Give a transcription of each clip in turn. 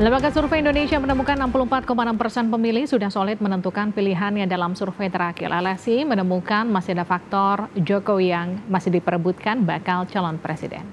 Lembaga Survei Indonesia menemukan 64,6% pemilih sudah solid menentukan pilihannya dalam survei terakhir. LSI menemukan masih ada faktor Jokowi yang masih diperebutkan bakal calon presiden.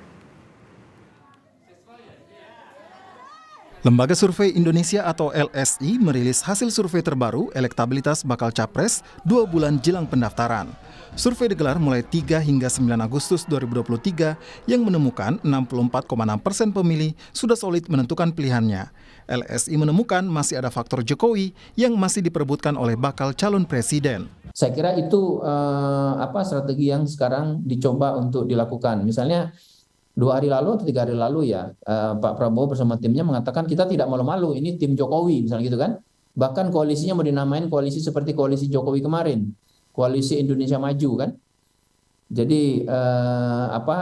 Lembaga Survei Indonesia atau LSI merilis hasil survei terbaru elektabilitas bakal capres 2 bulan jelang pendaftaran. Survei digelar mulai 3 hingga 9 Agustus 2023 yang menemukan 64,6% pemilih sudah solid menentukan pilihannya. LSI menemukan masih ada faktor Jokowi yang masih diperebutkan oleh bakal calon presiden. Saya kira itu strategi yang sekarang dicoba untuk dilakukan. Misalnya 2 hari lalu atau 3 hari lalu ya, Pak Prabowo bersama timnya mengatakan kita tidak malu-malu, ini tim Jokowi misalnya gitu kan. Bahkan koalisinya mau dinamain koalisi seperti koalisi Jokowi kemarin, koalisi Indonesia Maju kan. Jadi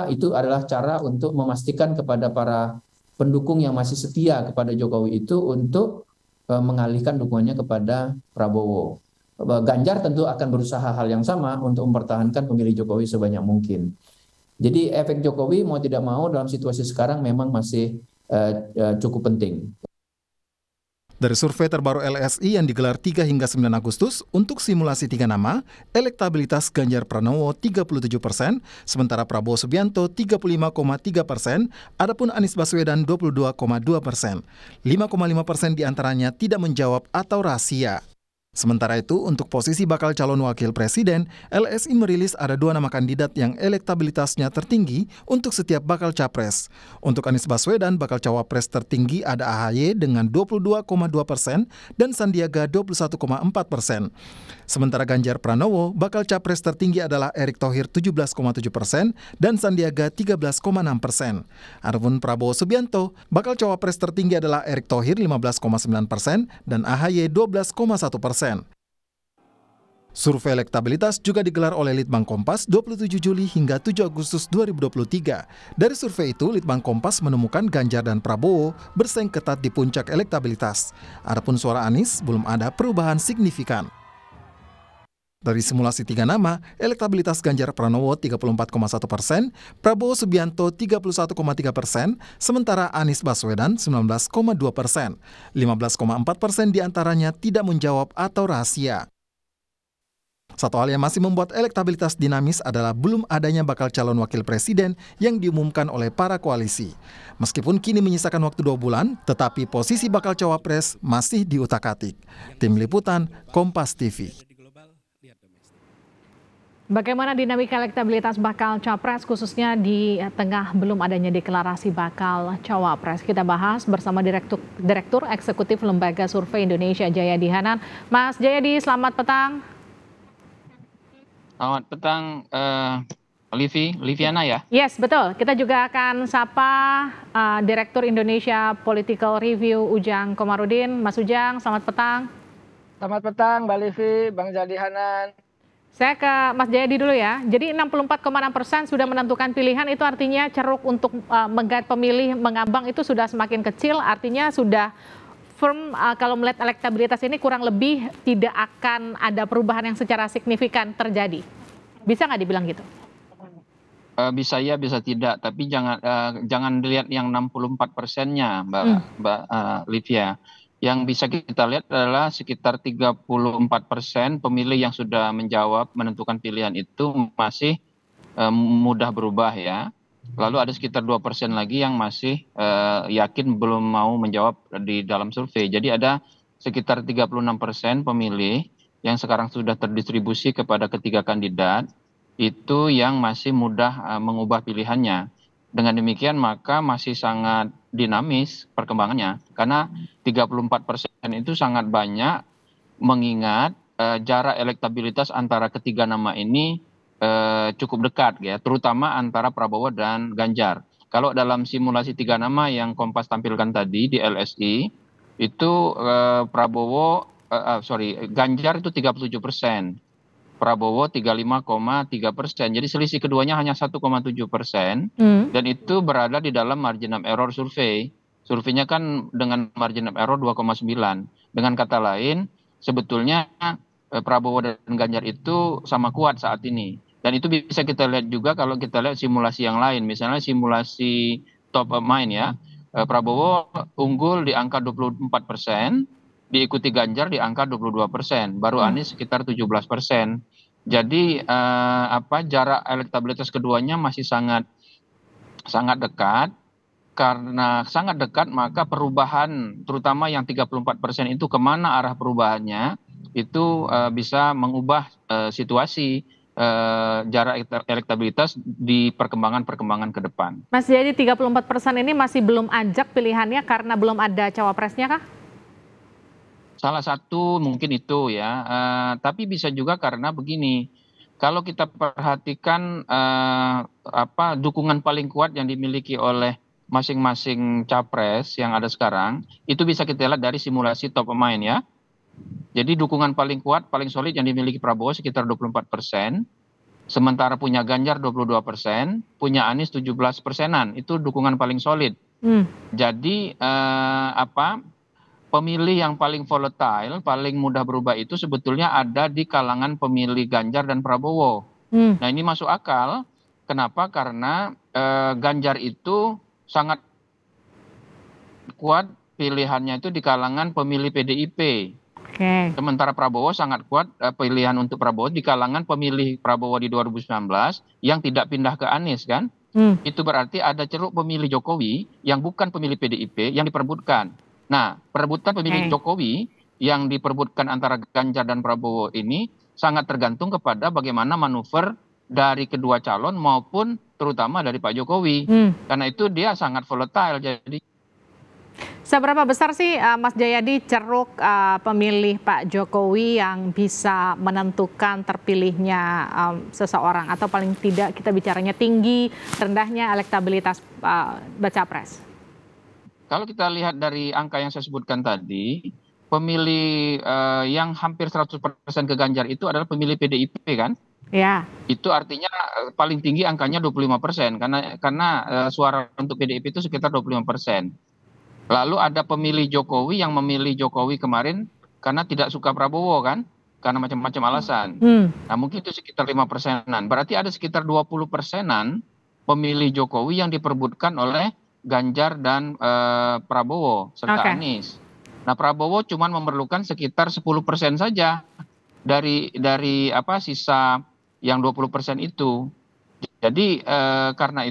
itu adalah cara untuk memastikan kepada para pendukung yang masih setia kepada Jokowi itu untuk mengalihkan dukungannya kepada Prabowo. Ganjar tentu akan berusaha hal yang sama untuk mempertahankan pemilih Jokowi sebanyak mungkin. Jadi efek Jokowi mau tidak mau dalam situasi sekarang memang masih cukup penting. Dari survei terbaru LSI yang digelar 3 hingga 9 Agustus untuk simulasi 3 nama, elektabilitas Ganjar Pranowo 37%, sementara Prabowo Subianto 35,3%, adapun Anies Baswedan 22,2%. 5,5% diantaranya tidak menjawab atau rahasia. Sementara itu, untuk posisi bakal calon wakil presiden, LSI merilis ada 2 nama kandidat yang elektabilitasnya tertinggi untuk setiap bakal capres. Untuk Anies Baswedan, bakal cawapres tertinggi ada AHY dengan 22,2% dan Sandiaga 21,4%. Sementara Ganjar Pranowo, bakal capres tertinggi adalah Erick Thohir 17,7% dan Sandiaga 13,6%. Adapun Prabowo Subianto, bakal cawapres tertinggi adalah Erick Thohir 15,9% dan AHY 12,1%. Survei elektabilitas juga digelar oleh Litbang Kompas 27 Juli hingga 7 Agustus 2023. Dari survei itu, Litbang Kompas menemukan Ganjar dan Prabowo bersaing ketat di puncak elektabilitas. Adapun suara Anies belum ada perubahan signifikan. Dari simulasi 3 nama, elektabilitas Ganjar Pranowo 34,1%, Prabowo Subianto 31,3%, sementara Anies Baswedan 19,2%. 15,4% diantaranya tidak menjawab atau rahasia. Satu hal yang masih membuat elektabilitas dinamis adalah belum adanya bakal calon wakil presiden yang diumumkan oleh para koalisi. Meskipun kini menyisakan waktu 2 bulan, tetapi posisi bakal cawapres masih diutak-atik. Tim Liputan, Kompas TV. Bagaimana dinamika elektabilitas bakal capres khususnya di tengah belum adanya deklarasi bakal cawapres? Kita bahas bersama Direktur Eksekutif Lembaga Survei Indonesia Jayadi Hanan. Mas Jayadi, selamat petang. Selamat petang, Liviana ya? Yes, betul. Kita juga akan sapa Direktur Indonesia Political Review Ujang Komarudin. Mas Ujang, selamat petang. Selamat petang, Mbak Livi, Bang Jayadi Hanan. Saya ke Mas Jayadi dulu ya. Jadi 64,6% sudah menentukan pilihan, itu artinya ceruk untuk menggait pemilih mengambang itu sudah semakin kecil, artinya sudah firm kalau melihat elektabilitas ini kurang lebih tidak akan ada perubahan yang secara signifikan terjadi. Bisa nggak dibilang gitu? Bisa ya, bisa tidak. Tapi jangan dilihat yang 64%-nya, Mbak Livia. Yang bisa kita lihat adalah sekitar 34% pemilih yang sudah menjawab menentukan pilihan itu masih mudah berubah ya. Lalu ada sekitar 2% lagi yang masih yakin belum mau menjawab di dalam survei. Jadi ada sekitar 36% pemilih yang sekarang sudah terdistribusi kepada ketiga kandidat itu yang masih mudah mengubah pilihannya. Dengan demikian maka masih sangat dinamis perkembangannya karena 34% itu sangat banyak mengingat jarak elektabilitas antara ketiga nama ini cukup dekat ya, terutama antara Prabowo dan Ganjar. Kalau dalam simulasi 3 nama yang Kompas tampilkan tadi di LSI itu Ganjar itu 37%. Prabowo 35,3%. Jadi selisih keduanya hanya 1,7%. Dan itu berada di dalam margin of error survei. Surveinya kan dengan margin of error 2,9. Dengan kata lain, sebetulnya Prabowo dan Ganjar itu sama kuat saat ini. Dan itu bisa kita lihat juga kalau kita lihat simulasi yang lain. Misalnya simulasi top of mind ya. Prabowo unggul di angka 24%, diikuti Ganjar di angka 22%, baru Anies sekitar 17%. Jadi jarak elektabilitas keduanya masih sangat dekat. Karena sangat dekat, maka perubahan terutama yang 34% itu kemana arah perubahannya itu bisa mengubah situasi jarak elektabilitas di perkembangan ke depan. Mas Jayadi, 34% ini masih belum ajak pilihannya karena belum ada cawapresnya kah? Salah satu mungkin itu ya, tapi bisa juga karena begini, kalau kita perhatikan dukungan paling kuat yang dimiliki oleh masing-masing capres yang ada sekarang, itu bisa kita lihat dari simulasi top of mind ya. Jadi dukungan paling kuat, paling solid yang dimiliki Prabowo sekitar 24%, sementara punya Ganjar 22%, punya Anies 17%-an, itu dukungan paling solid. Jadi pemilih yang paling volatile, paling mudah berubah itu sebetulnya ada di kalangan pemilih Ganjar dan Prabowo. Nah ini masuk akal, kenapa? Karena Ganjar itu sangat kuat pilihannya itu di kalangan pemilih PDIP. Sementara Prabowo sangat kuat pilihan untuk Prabowo di kalangan pemilih Prabowo di 2019 yang tidak pindah ke Anies kan. Itu berarti ada ceruk pemilih Jokowi yang bukan pemilih PDIP yang diperebutkan. Nah, perebutan pemilih Jokowi yang diperebutkan antara Ganjar dan Prabowo ini sangat tergantung kepada bagaimana manuver dari kedua calon maupun terutama dari Pak Jokowi. Karena itu dia sangat volatile. Jadi seberapa besar sih Mas Jayadi ceruk pemilih Pak Jokowi yang bisa menentukan terpilihnya seseorang, atau paling tidak kita bicaranya tinggi rendahnya elektabilitas baca pres? Kalau kita lihat dari angka yang saya sebutkan tadi, pemilih yang hampir 100% ke Ganjar itu adalah pemilih PDIP kan? Ya. Itu artinya paling tinggi angkanya 25%, karena suara untuk PDIP itu sekitar 25%. Lalu ada pemilih Jokowi yang memilih Jokowi kemarin karena tidak suka Prabowo kan? Karena macam-macam alasan. Nah mungkin itu sekitar 5%-an. Berarti ada sekitar 20%-an pemilih Jokowi yang diperebutkan oleh Ganjar dan Prabowo serta Anies. Nah Prabowo cuma memerlukan sekitar 10% saja dari sisa yang 20% itu. Jadi karena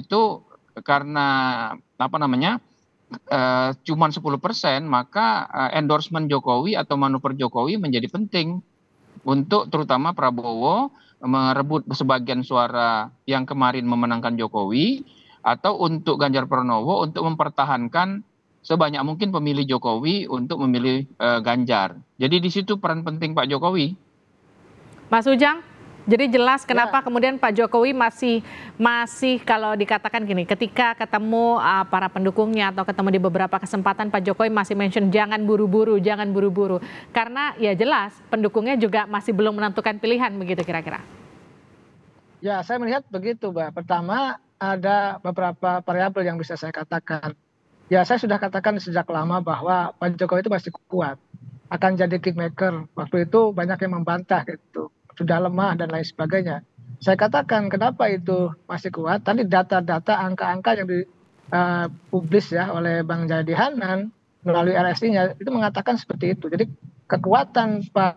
cuman 10%, maka endorsement Jokowi atau manuver Jokowi menjadi penting untuk terutama Prabowo merebut sebagian suara yang kemarin memenangkan Jokowi, atau untuk Ganjar Pranowo untuk mempertahankan sebanyak mungkin pemilih Jokowi untuk memilih Ganjar. Jadi di situ peran penting Pak Jokowi. Mas Ujang, jadi jelas kenapa kemudian Pak Jokowi masih kalau dikatakan gini, ketika ketemu para pendukungnya atau ketemu di beberapa kesempatan, Pak Jokowi masih mention jangan buru-buru, karena ya jelas pendukungnya juga masih belum menentukan pilihan, begitu kira-kira. Ya, saya melihat begitu, Mbak. Pertama, ada beberapa variabel yang bisa saya katakan. Ya, saya sudah katakan sejak lama bahwa Pak Jokowi itu masih kuat, akan jadi kingmaker. Waktu itu banyak yang membantah gitu, sudah lemah dan lain sebagainya. Saya katakan kenapa itu masih kuat. Tadi data-data, angka-angka yang dipublis ya oleh Bang Jayadi Hanan melalui LSI-nya itu mengatakan seperti itu. Jadi kekuatan Pak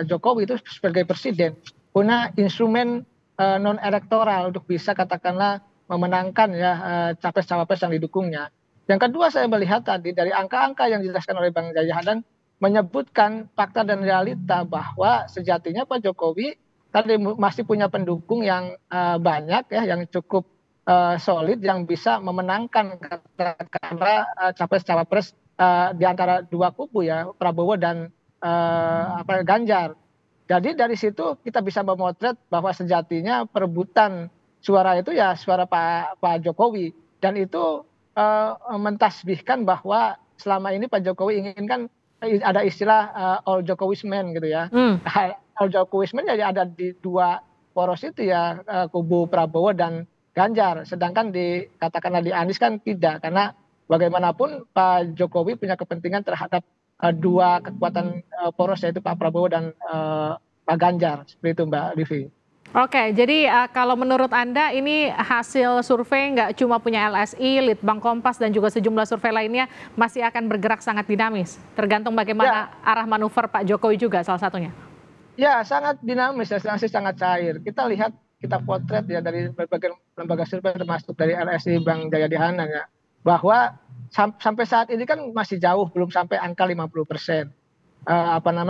Jokowi itu sebagai presiden punya instrumen non elektoral untuk bisa katakanlah memenangkan ya capres-cawapres yang didukungnya. Yang kedua, saya melihat tadi dari angka-angka yang dijelaskan oleh Bang Jayadi Hanan menyebutkan fakta dan realita bahwa sejatinya Pak Jokowi tadi masih punya pendukung yang banyak ya, yang cukup solid, yang bisa memenangkan katakanlah capres-cawapres di antara dua kubu ya, Prabowo dan Ganjar. Jadi dari situ kita bisa memotret bahwa sejatinya perebutan suara itu ya suara Pak Jokowi, dan itu mentasbihkan bahwa selama ini Pak Jokowi inginkan ada istilah all Jokowismen gitu ya. All Jokowismen jadi ada di dua poros itu ya, kubu Prabowo dan Ganjar. Sedangkan katakanlah di Anies kan tidak, karena bagaimanapun Pak Jokowi punya kepentingan terhadap dua kekuatan poros, yaitu Pak Prabowo dan Pak Ganjar. Seperti itu Mbak Livi. Oke, jadi kalau menurut Anda ini hasil survei nggak cuma punya LSI, Litbang Kompas, dan juga sejumlah survei lainnya masih akan bergerak sangat dinamis, tergantung bagaimana arah manuver Pak Jokowi juga salah satunya. Ya, sangat dinamis ya, masih sangat cair. Kita lihat, kita potret ya dari berbagai lembaga survei termasuk dari LSI Bang Jayadi Hanan ya, bahwa sampai saat ini kan masih jauh, belum sampai angka 50%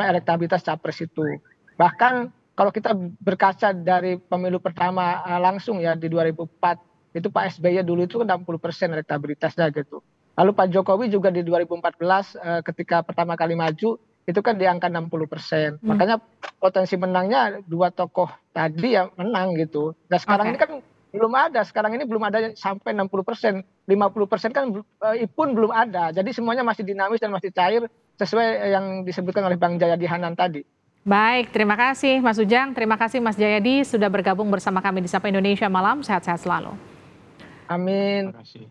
elektabilitas capres itu. Bahkan kalau kita berkaca dari pemilu pertama langsung ya di 2004, itu Pak SBY dulu itu 60% elektabilitasnya gitu. Lalu Pak Jokowi juga di 2014 ketika pertama kali maju itu kan di angka 60%. Makanya potensi menangnya dua tokoh tadi ya menang gitu. Nah sekarang ini kan belum ada, sekarang ini belum ada sampai 60%, 50% kan pun belum ada. Jadi semuanya masih dinamis dan masih cair sesuai yang disebutkan oleh Bang Jayadi Hanan tadi. Baik, terima kasih Mas Ujang, terima kasih Mas Jayadi sudah bergabung bersama kami di Sapa Indonesia Malam, sehat-sehat selalu. Amin. Terima kasih.